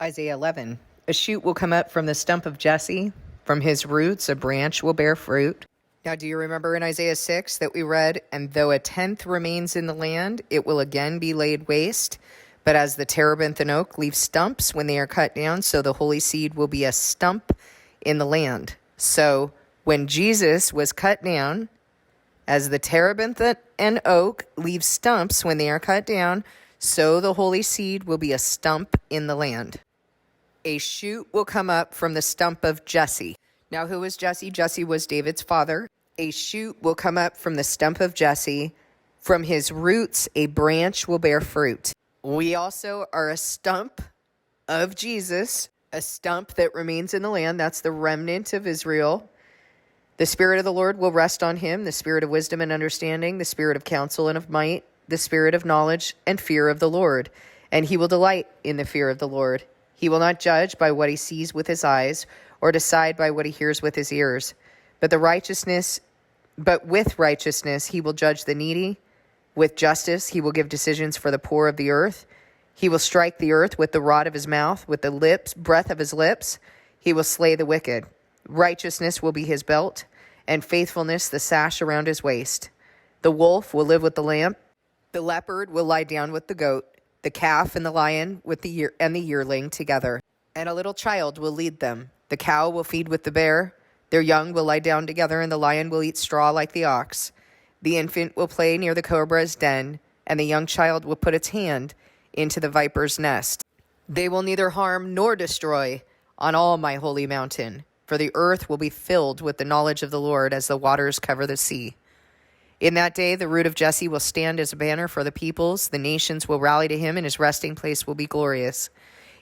Isaiah 11. A shoot will come up from the stump of Jesse. From his roots, a branch will bear fruit. Now, do you remember in Isaiah 6 that we read, "And though a tenth remains in the land, it will again be laid waste. But as the terebinth and oak leave stumps when they are cut down, so the holy seed will be a stump in the land." So when Jesus was cut down, as the terebinth and oak leave stumps when they are cut down, so the holy seed will be a stump in the land. A shoot will come up from the stump of Jesse. Now, who was Jesse? Jesse was David's father. A shoot will come up from the stump of Jesse. From his roots, a branch will bear fruit. We also are a stump of Jesus, a stump that remains in the land. That's the remnant of Israel. The Spirit of the Lord will rest on him, the Spirit of wisdom and understanding, the Spirit of counsel and of might, the Spirit of knowledge and fear of the Lord. And he will delight in the fear of the Lord. He will not judge by what he sees with his eyes, or decide by what he hears with his ears. But with righteousness he will judge the needy. With justice he will give decisions for the poor of the earth. He will strike the earth with the rod of his mouth, with the breath of his lips. He will slay the wicked. Righteousness will be his belt, and faithfulness the sash around his waist. The wolf will live with the lamb. The leopard will lie down with the goat. The calf and the lion with the yearling together. And a little child will lead them. The cow will feed with the bear. Their young will lie down together, and the lion will eat straw like the ox. The infant will play near the cobra's den, and the young child will put its hand into the viper's nest. They will neither harm nor destroy on all my holy mountain, for the earth will be filled with the knowledge of the Lord as the waters cover the sea. In that day, the root of Jesse will stand as a banner for the peoples. The nations will rally to him, and his resting place will be glorious.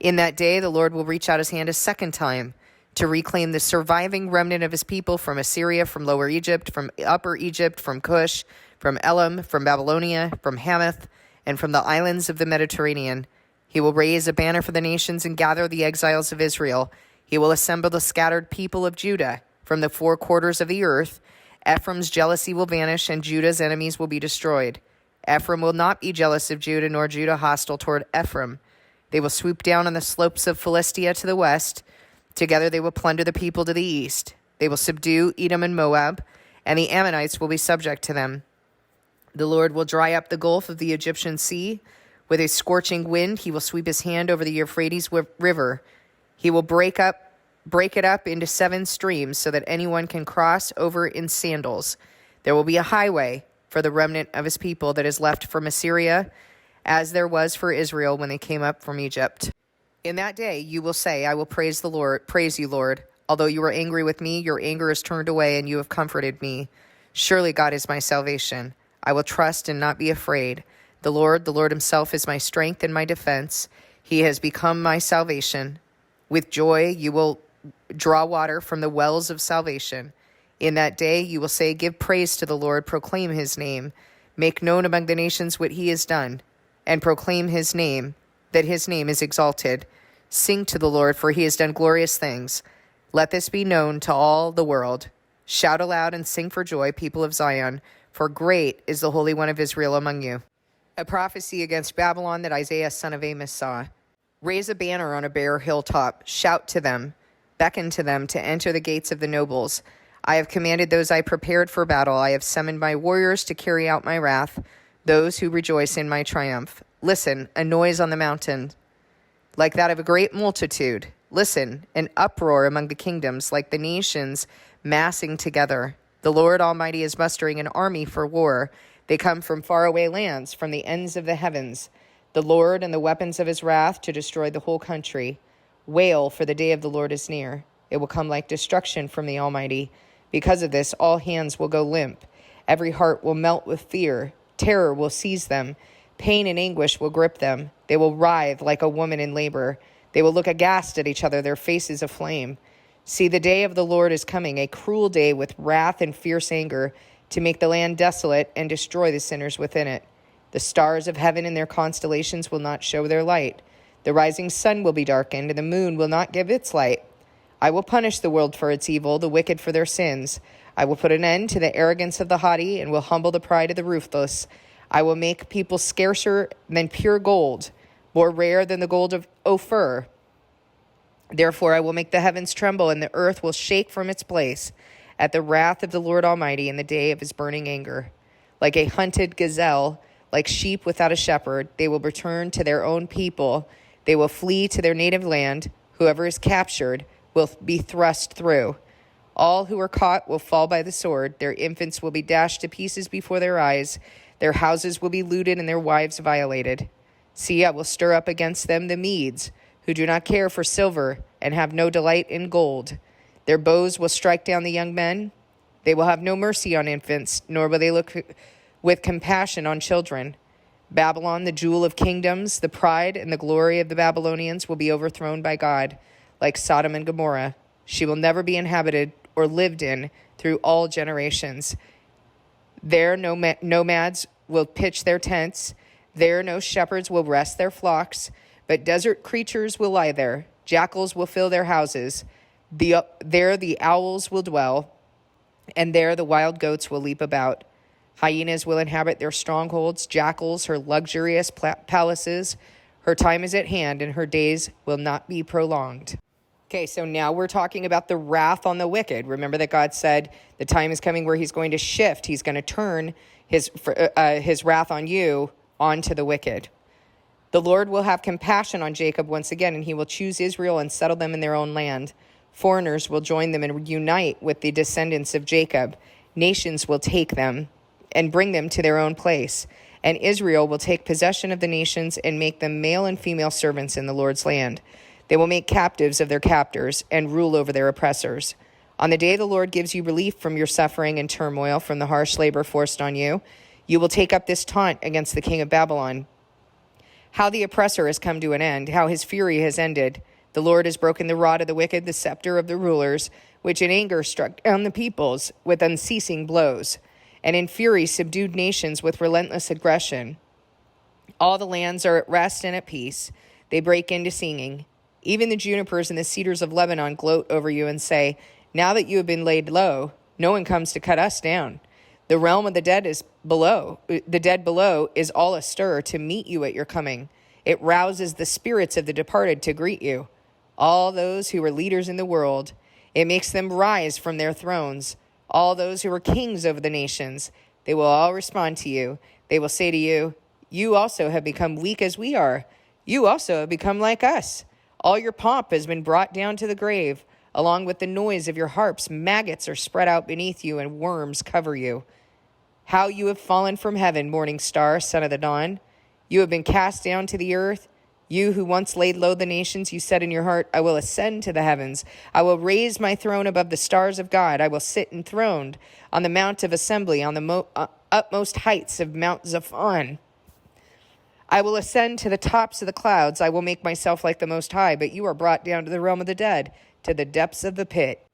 In that day, the Lord will reach out his hand a second time to reclaim the surviving remnant of his people from Assyria, from Lower Egypt, from Upper Egypt, from Cush, from Elam, from Babylonia, from Hamath, and from the islands of the Mediterranean. He will raise a banner for the nations and gather the exiles of Israel. He will assemble the scattered people of Judah from the four quarters of the earth. Ephraim's jealousy will vanish, and Judah's enemies will be destroyed. Ephraim will not be jealous of Judah, nor Judah hostile toward Ephraim. They will swoop down on the slopes of Philistia to the west. Together they will plunder the people to the east. They will subdue Edom and Moab, and the Ammonites will be subject to them. The Lord will dry up the gulf of the Egyptian sea. With a scorching wind, he will sweep his hand over the Euphrates River. He will break it up into 7 streams so that anyone can cross over in sandals. There will be a highway for the remnant of his people that is left from Assyria, as there was for Israel when they came up from Egypt. In that day you will say, I will praise you, Lord. Although you were angry with me, your anger is turned away, and you have comforted me. Surely God is my salvation. I will trust and not be afraid. The Lord himself is my strength and my defense. He has become my salvation. With joy you will draw water from the wells of salvation. In that day you will say, give praise to the Lord, proclaim his name. Make known among the nations what he has done, and proclaim his name, that his name is exalted. Sing to the Lord, for he has done glorious things. Let this be known to all the world. Shout aloud and sing for joy, people of Zion, for great is the Holy One of Israel among you. A prophecy against Babylon that Isaiah son of Amos saw. Raise a banner on a bare hilltop. Shout to them. Beckon to them to enter the gates of the nobles. I have commanded those I prepared for battle. I have summoned my warriors to carry out my wrath, those who rejoice in my triumph. Listen, a noise on the mountain, like that of a great multitude. Listen, an uproar among the kingdoms, like the nations massing together. The Lord Almighty is mustering an army for war. They come from faraway lands, from the ends of the heavens. The Lord and the weapons of his wrath to destroy the whole country. Wail, for the day of the Lord is near. It will come like destruction from the Almighty. Because of this, all hands will go limp. Every heart will melt with fear. Terror will seize them. Pain and anguish will grip them. They will writhe like a woman in labor. They will look aghast at each other, their faces aflame. See, the day of the Lord is coming, a cruel day with wrath and fierce anger, to make the land desolate and destroy the sinners within it. The stars of heaven and their constellations will not show their light. The rising sun will be darkened, and the moon will not give its light. I will punish the world for its evil, the wicked for their sins. I will put an end to the arrogance of the haughty, and will humble the pride of the ruthless. I will make people scarcer than pure gold, more rare than the gold of Ophir. Therefore I will make the heavens tremble, and the earth will shake from its place at the wrath of the Lord Almighty in the day of his burning anger. Like a hunted gazelle, like sheep without a shepherd, they will return to their own people. They will flee to their native land. Whoever is captured will be thrust through. All who are caught will fall by the sword. Their infants will be dashed to pieces before their eyes. Their houses will be looted and their wives violated. See, I will stir up against them the Medes, who do not care for silver and have no delight in gold. Their bows will strike down the young men. They will have no mercy on infants, nor will they look with compassion on children. Babylon, the jewel of kingdoms, the pride and the glory of the Babylonians, will be overthrown by God, like Sodom and Gomorrah. She will never be inhabited or lived in through all generations. There nomads will pitch their tents. There no shepherds will rest their flocks, but desert creatures will lie there. Jackals will fill their houses. There the owls will dwell, and there the wild goats will leap about. Hyenas will inhabit their strongholds, jackals her luxurious palaces. Her time is at hand, and her days will not be prolonged. Okay, so now we're talking about the wrath on the wicked. Remember that God said the time is coming where he's going to shift. He's going to turn his wrath on you onto the wicked. The Lord will have compassion on Jacob once again, and he will choose Israel and settle them in their own land. Foreigners will join them and unite with the descendants of Jacob. Nations will take them and bring them to their own place. And Israel will take possession of the nations and make them male and female servants in the Lord's land. They will make captives of their captors and rule over their oppressors. On the day the Lord gives you relief from your suffering and turmoil, from the harsh labor forced on you, you will take up this taunt against the king of Babylon. How the oppressor has come to an end, how his fury has ended. The Lord has broken the rod of the wicked, the scepter of the rulers, which in anger struck down the peoples with unceasing blows, and in fury subdued nations with relentless aggression. All the lands are at rest and at peace. They break into singing. Even the junipers and the cedars of Lebanon gloat over you and say, now that you have been laid low, no one comes to cut us down. The realm of the dead is below. The dead below is all astir to meet you at your coming. It rouses the spirits of the departed to greet you. All those who were leaders in the world, it makes them rise from their thrones. All those who were kings over the nations, they will all respond to you. They will say to you, you also have become weak as we are. You also have become like us. All your pomp has been brought down to the grave. Along with the noise of your harps, maggots are spread out beneath you and worms cover you. How you have fallen from heaven, morning star, son of the dawn. You have been cast down to the earth. You who once laid low the nations, you said in your heart, I will ascend to the heavens. I will raise my throne above the stars of God. I will sit enthroned on the mount of assembly, on the utmost heights of Mount Zaphon. I will ascend to the tops of the clouds. I will make myself like the Most High, but you are brought down to the realm of the dead, to the depths of the pit.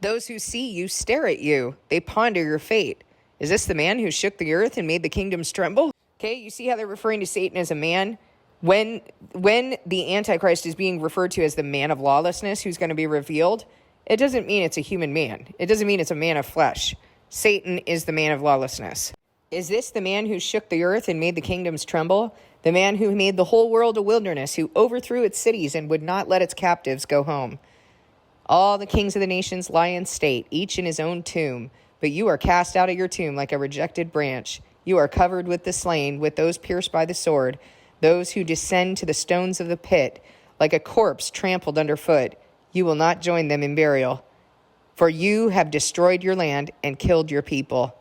Those who see you stare at you. They ponder your fate. Is this the man who shook the earth and made the kingdoms tremble? Okay, you see how they're referring to Satan as a man? When the Antichrist is being referred to as the man of lawlessness who's going to be revealed, it doesn't mean it's a human man. It doesn't mean it's a man of flesh. Satan is the man of lawlessness. Is this the man who shook the earth and made the kingdoms tremble? The man who made the whole world a wilderness, who overthrew its cities and would not let its captives go home? All the kings of the nations lie in state, each in his own tomb. But you are cast out of your tomb like a rejected branch. You are covered with the slain, with those pierced by the sword, those who descend to the stones of the pit, like a corpse trampled underfoot. You will not join them in burial. For you have destroyed your land and killed your people.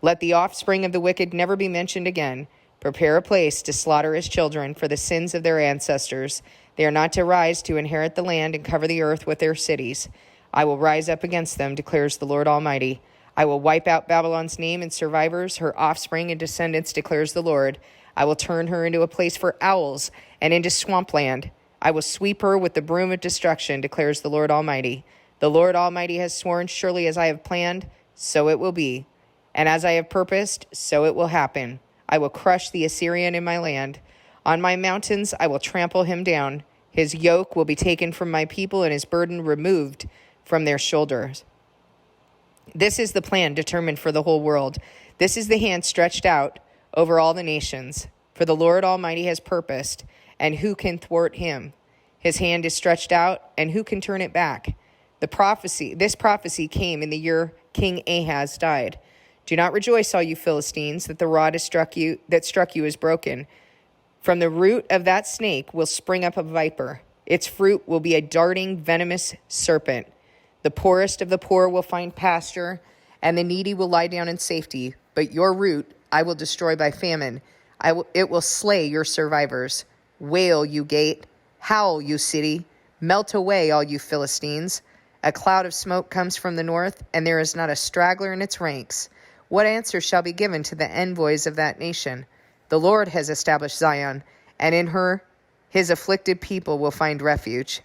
Let the offspring of the wicked never be mentioned again. Prepare a place to slaughter his children for the sins of their ancestors. They are not to rise to inherit the land and cover the earth with their cities. I will rise up against them, declares the Lord Almighty. I will wipe out Babylon's name and survivors, her offspring and descendants, declares the Lord. I will turn her into a place for owls and into swampland. I will sweep her with the broom of destruction, declares the Lord Almighty. The Lord Almighty has sworn, surely as I have planned, so it will be. And as I have purposed, so it will happen. I will crush the Assyrian in my land. On my mountains I will trample him down. His yoke will be taken from my people and his burden removed from their shoulders. This is the plan determined for the whole world. This is the hand stretched out over all the nations. For the Lord Almighty has purposed, and who can thwart him? His hand is stretched out, and who can turn it back? This prophecy came in the year King Ahaz died. Do not rejoice, all you Philistines, that the rod that struck you is broken. From the root of that snake will spring up a viper. Its fruit will be a darting, venomous serpent. The poorest of the poor will find pasture, and the needy will lie down in safety. But your root I will destroy by famine. It will slay your survivors. Wail, you gate. Howl, you city. Melt away, all you Philistines. A cloud of smoke comes from the north, and there is not a straggler in its ranks. What answer shall be given to the envoys of that nation? The Lord has established Zion, and in her his afflicted people will find refuge.